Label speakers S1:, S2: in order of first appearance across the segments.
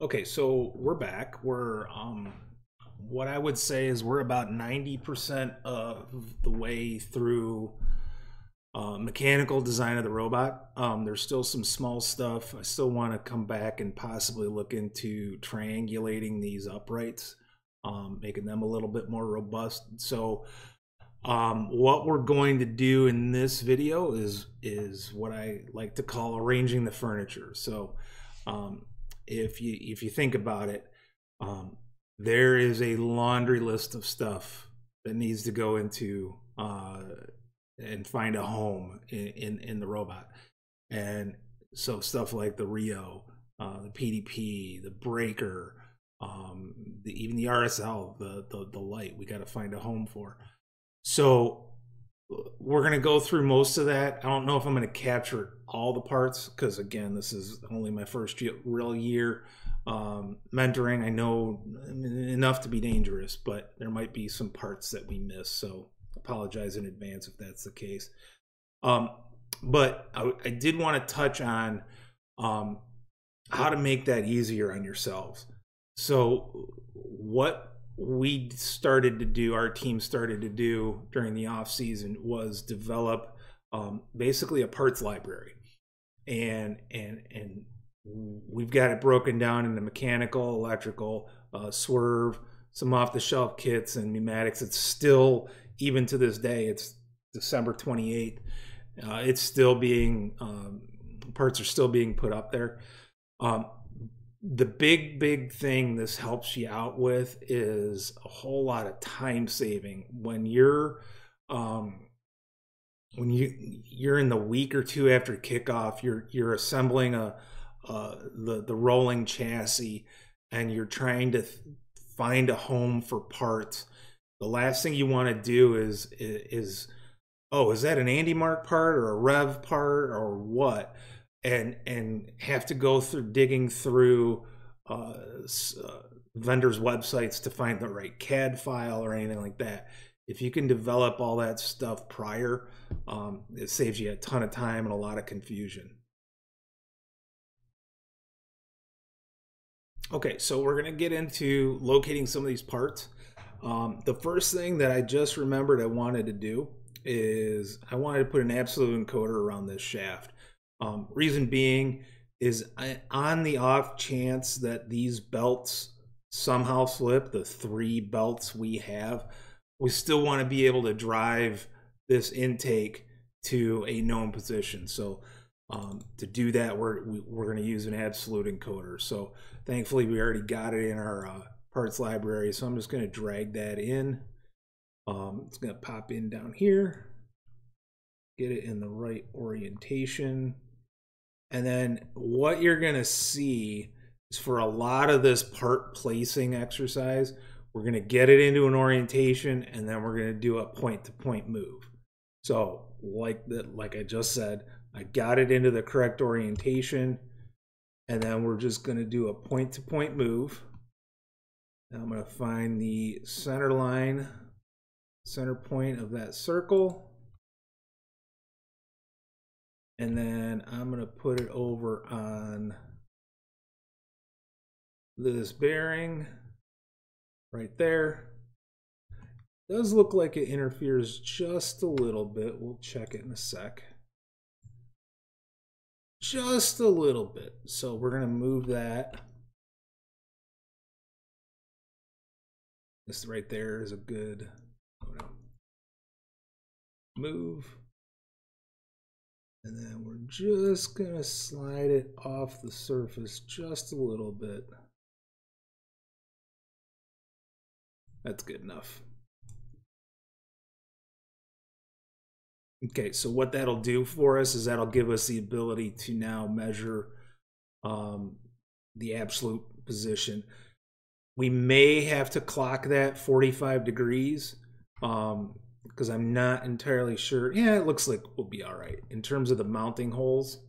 S1: Okay, so we're back. We're what I would say is we're about 90% of the way through mechanical design of the robot. There's still some small stuff. I still want to come back and possibly look into triangulating these uprights, making them a little bit more robust. So what we're going to do in this video is what I like to call arranging the furniture. So if you think about it, there is a laundry list of stuff that needs to go into and find a home in the robot. And so stuff like the Rio, the PDP, the breaker, even the RSL, the light, we got to find a home for. So we're going to go through most of that. I don't know if I'm going to capture all the parts because, again, this is only my first real year mentoring. I know enough to be dangerous, but there might be some parts that we miss. So apologize in advance if that's the case. But I did want to touch on how to make that easier on yourselves. So what we started to do, our team started to do during the off season was develop basically a parts library, and we've got it broken down into mechanical, electrical, swerve, some off-the-shelf kits and pneumatics. It's still, even to this day, it's December 28th. It's still being parts are still being put up there. The big thing this helps you out with is a whole lot of time saving when you're in the week or two after kickoff. You're assembling the rolling chassis, and you're trying to find a home for parts. The last thing you want to do is oh, is that an Andy Mark part or a Rev part or what? And have to go through digging through vendors' websites to find the right CAD file or anything like that. If you can develop all that stuff prior, it saves you a ton of time and a lot of confusion. Okay, so we're going to get into locating some of these parts. The first thing that I just remembered I wanted to do is I wanted to put an absolute encoder around this shaft. Reason being is on the off chance that these belts somehow slip, the 3 belts we have, we still want to be able to drive this intake to a known position. So to do that, we're going to use an absolute encoder. So thankfully we already got it in our parts library. So I'm just going to drag that in. It's going to pop in down here, get it in the right orientation. And then what you're going to see is for a lot of this part placing exercise, we're going to get it into an orientation, and then we're going to do a point-to-point move. So like I just said, I got it into the correct orientation, and then we're just going to do a point-to-point move. Now I'm going to find the center line, center point of that circle. And then I'm going to put it over on this bearing right there. It does look like it interferes just a little bit. We'll check it in a sec. Just a little bit. So we're going to move that. This right there is a good move. And then we're just going to slide it off the surface just a little bit. That's good enough. Okay, so what that'll do for us is that'll give us the ability to now measure the absolute position. We may have to clock that 45 degrees. Because I'm not entirely sure. Yeah, it looks like we'll be all right in terms of the mounting holes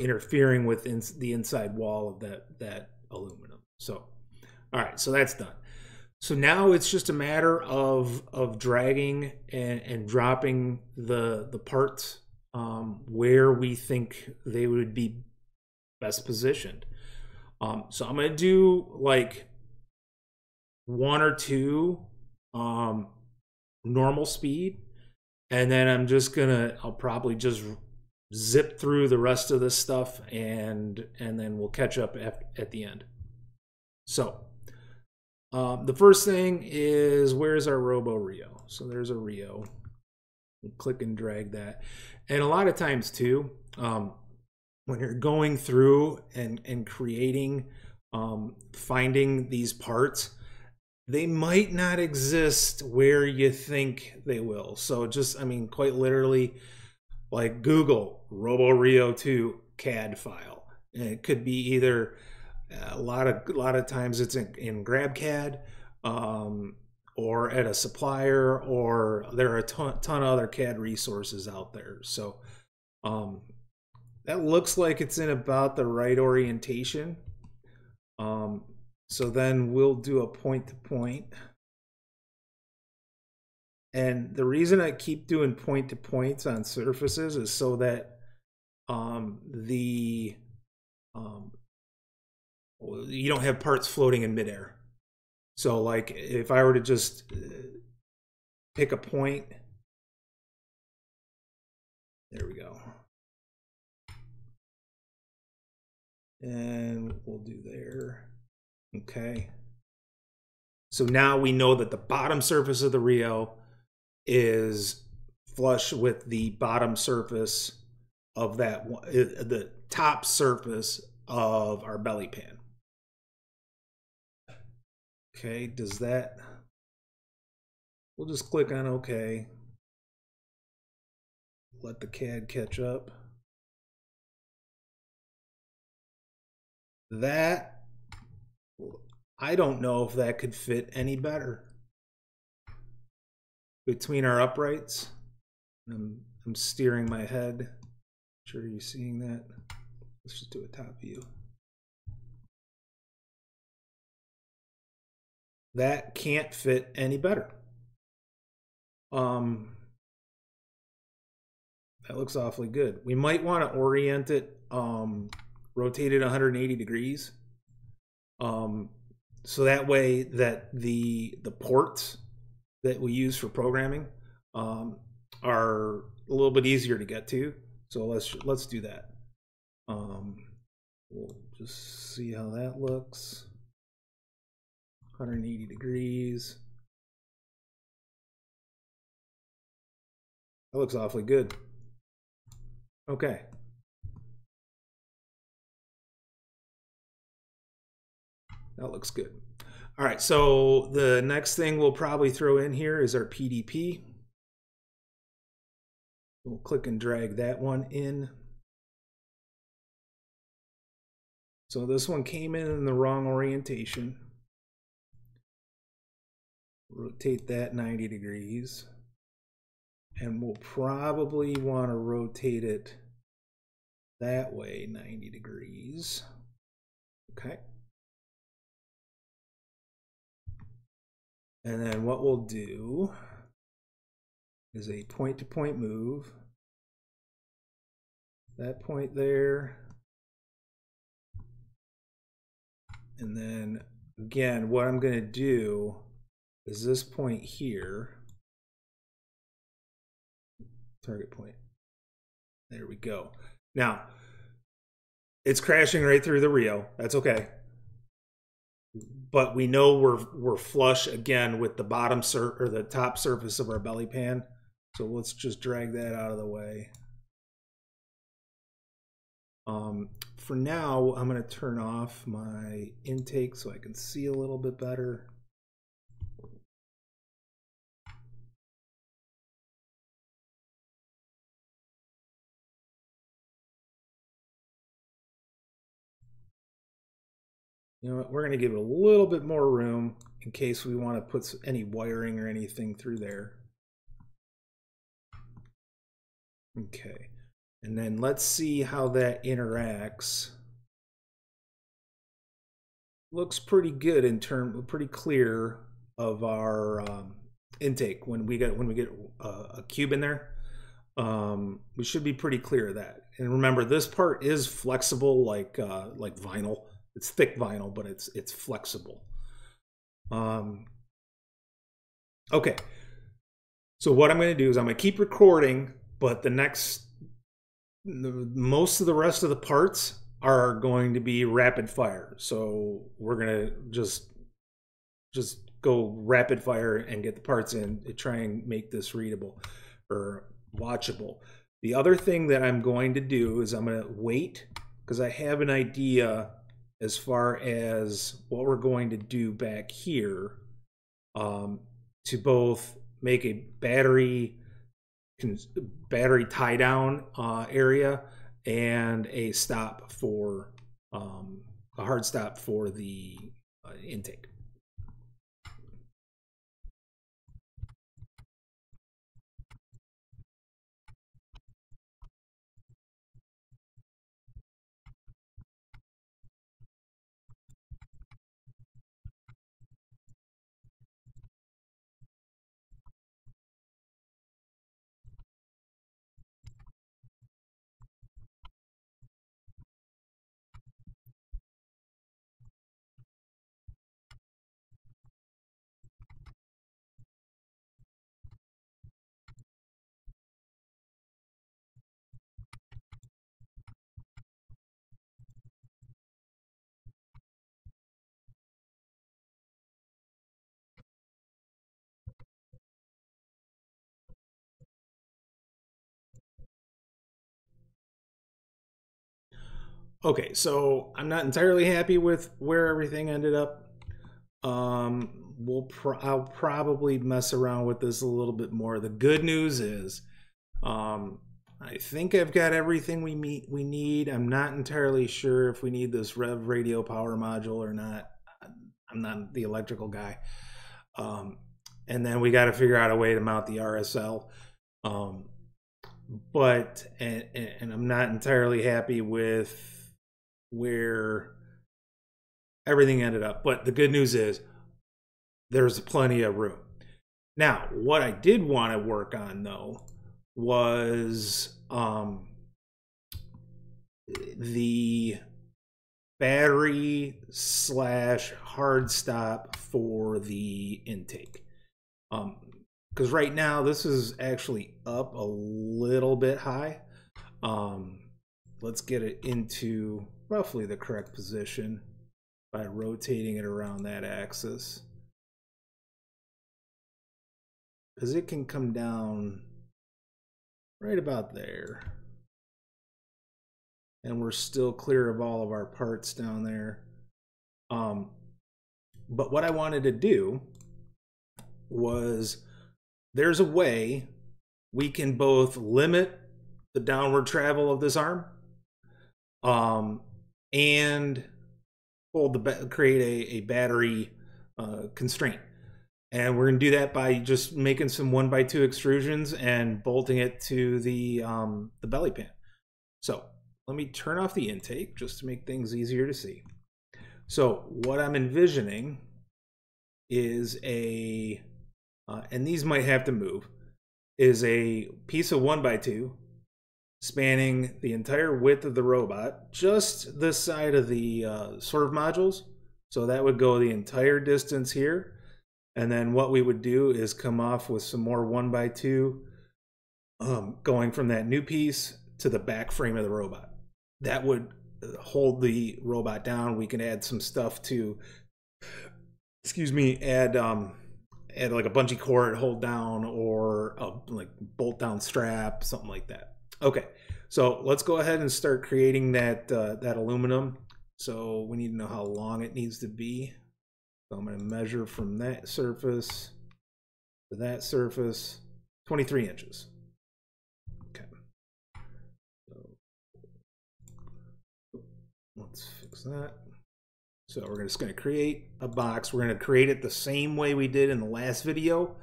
S1: interfering with the inside wall of that aluminum. So all right, so that's done. So now it's just a matter of dragging and dropping the parts where we think they would be best positioned. So I'm going to do like one or two normal speed, and then I'll probably just zip through the rest of this stuff, and then we'll catch up at the end. So the first thing is, where's our Robo Rio? So there's a Rio. We'll click and drag that. And a lot of times too, when you're going through and creating, finding these parts, they might not exist where you think they will. So just, I mean, quite literally, like Google Robo Rio 2 CAD file. And it could be either a lot of times it's in GrabCAD, or at a supplier, or there are a ton of other CAD resources out there. So that looks like it's in about the right orientation. So then we'll do a point-to-point. And the reason I keep doing point-to-points on surfaces is so that you don't have parts floating in midair. So like if I were to just pick a point, there we go. And we'll do there. Okay. So now we know that the bottom surface of the Rio is flush with the bottom surface of that one, the top surface of our belly pan. Okay, does that, we'll just click on OK. Let the CAD catch up. That, I don't know if that could fit any better. Between our uprights, I'm steering my head. Sure you're seeing that. Let's just do a top view. That can't fit any better. That looks awfully good. We might want to orient it, rotate it 180 degrees. So that way that the ports that we use for programming are a little bit easier to get to. So let's do that. We'll just see how that looks. 180 degrees. That looks awfully good. Okay. That looks good. All right, so the next thing we'll probably throw in here is our PDP. We'll click and drag that one in. So this one came in the wrong orientation. Rotate that 90 degrees. And we'll probably want to rotate it that way 90 degrees. Okay. And then what we'll do is a point-to-point move. That point there. And then again, what I'm going to do is this point here. Target point. There we go. Now, it's crashing right through the Rio. That's okay. But we know we're flush again with the bottom or the top surface of our belly pan. So let's just drag that out of the way. For now, I'm going to turn off my intake so I can see a little bit better. You know what, we're going to give it a little bit more room in case we want to put any wiring or anything through there. Okay, and then let's see how that interacts. Looks pretty good in terms, pretty clear of our intake when we get a cube in there. We should be pretty clear of that. And remember, this part is flexible, like vinyl. It's thick vinyl, but it's flexible. Okay. So what I'm going to do is I'm going to keep recording, but most of the rest of the parts are going to be rapid fire. So we're going to just go rapid fire and get the parts in to try and make this readable or watchable. The other thing that I'm going to do is I'm going to wait because I have an idea as far as what we're going to do back here to both make a battery tie down area and a stop for a hard stop for the intake. Okay, so I'm not entirely happy with where everything ended up. I'll probably mess around with this a little bit more. The good news is, I think I've got everything we need. I'm not entirely sure if we need this Rev radio power module or not. I'm not the electrical guy. And then we got to figure out a way to mount the RSL. But I'm not entirely happy with where everything ended up. But the good news is there's plenty of room. Now, what I did want to work on though was the battery / hard stop for the intake. Because right now this is actually up a little bit high. Let's get it into roughly the correct position by rotating it around that axis. Because it can come down right about there. And we're still clear of all of our parts down there. But what I wanted to do was, there's a way we can both limit the downward travel of this arm and create a battery constraint. And we're going to do that by just making some 1x2 extrusions and bolting it to the belly pan. So let me turn off the intake just to make things easier to see. So what I'm envisioning is and these might have to move, is a piece of 1x2 spanning the entire width of the robot, just this side of the swerve modules. So that would go the entire distance here. And then what we would do is come off with some more 1x2 going from that new piece to the back frame of the robot. That would hold the robot down. We can add some stuff to, add like a bungee cord hold down, or a like bolt down strap, something like that. Okay, so let's go ahead and start creating that aluminum. So we need to know how long it needs to be. So I'm going to measure from that surface to that surface, 23 inches. Okay. So let's fix that. So we're just going to create a box. We're going to create it the same way we did in the last video,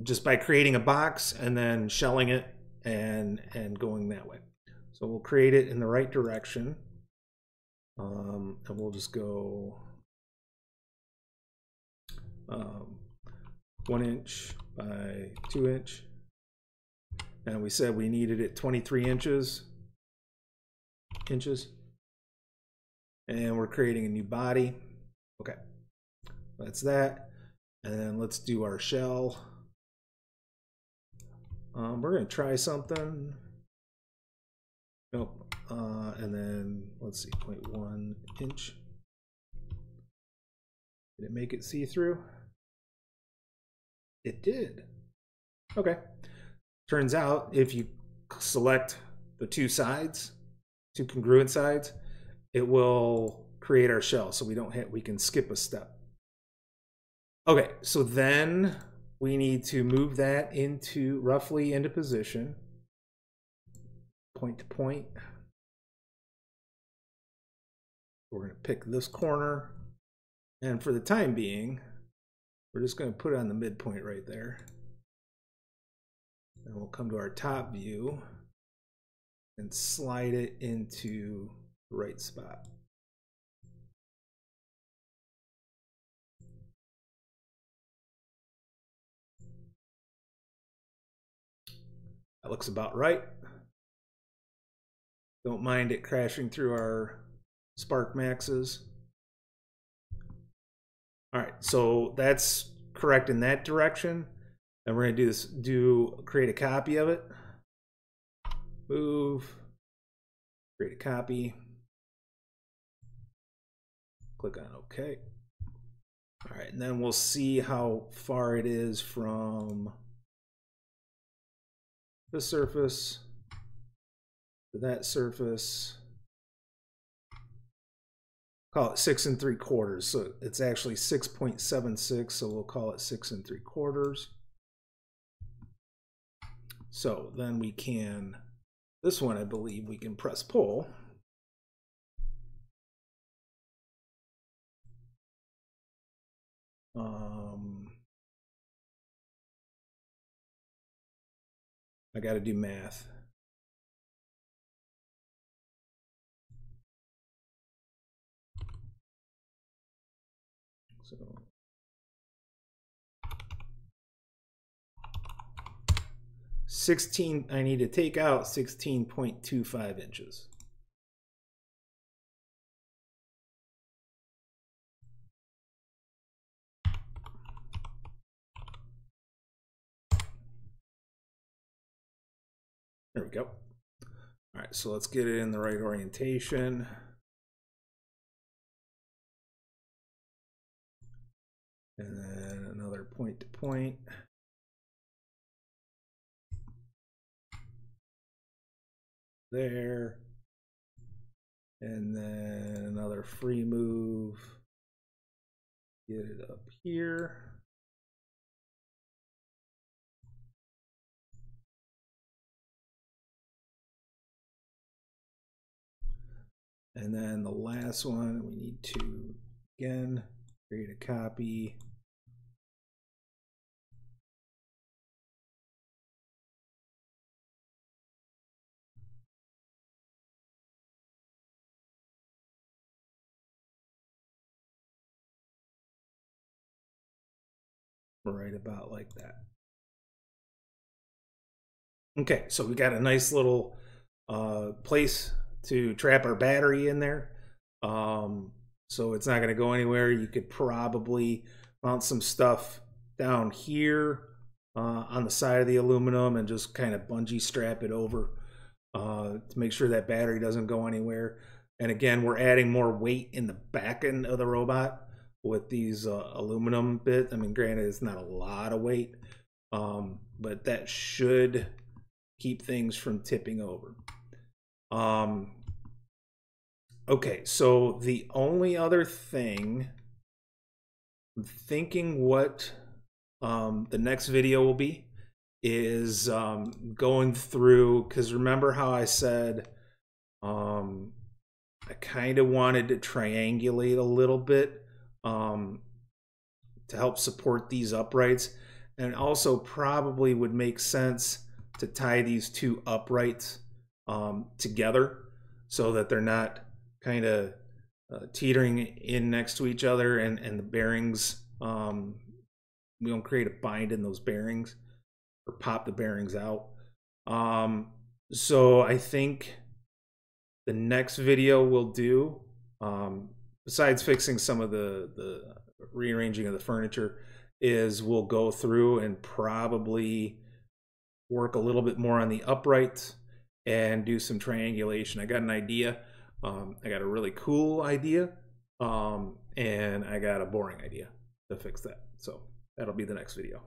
S1: just by creating a box and then shelling it and going that way. So we'll create it in the right direction, and we'll just go 1 inch by 2 inch. and we said we needed it 23 inches. And we're creating a new body. Okay, that's that. And then let's do our shell. We're gonna try something. Nope. And then let's see, 0.1 inch. Did it make it see-through? It did. Okay. Turns out if you select the two sides, two congruent sides, it will create our shell, so we can skip a step. Okay, so then we need to move that roughly into position, point to point. We're going to pick this corner, and for the time being, we're just going to put it on the midpoint right there. And we'll come to our top view and slide it into the right spot. That looks about right. Don't mind it crashing through our Spark Maxes. All right, so that's correct in that direction. And we're gonna create a copy of it. Move, create a copy. Click on OK. All right, and then we'll see how far it is from this surface to that surface. Call it 6 3/4. So it's actually 6.76. So we'll call it 6 3/4. So then we can, this one I believe we can press pull. I got to do math. So 16, I need to take out 16.25 inches. There we go. All right, so let's get it in the right orientation. And then another point to point. There. And then another free move. Get it up here. And then the last one, we need to, again, create a copy. Right about like that. Okay, so we got a nice little place to trap our battery in there. So it's not going to go anywhere. You could probably mount some stuff down here on the side of the aluminum and just kind of bungee strap it over to make sure that battery doesn't go anywhere. And again, we're adding more weight in the back end of the robot with these aluminum bits. I mean, granted, it's not a lot of weight, but that should keep things from tipping over. Okay, so the only other thing, I'm thinking what the next video will be is going through, because remember how I said I kind of wanted to triangulate a little bit to help support these uprights, and also probably would make sense to tie these two uprights together so that they're not kind of teetering in next to each other, and the bearings, we don't create a bind in those bearings or pop the bearings out. So I think the next video we'll do, besides fixing some of the rearranging of the furniture, is we'll go through and probably work a little bit more on the uprights and do some triangulation. I got an idea. I got a really cool idea, and I got a boring idea to fix that. So that'll be the next video.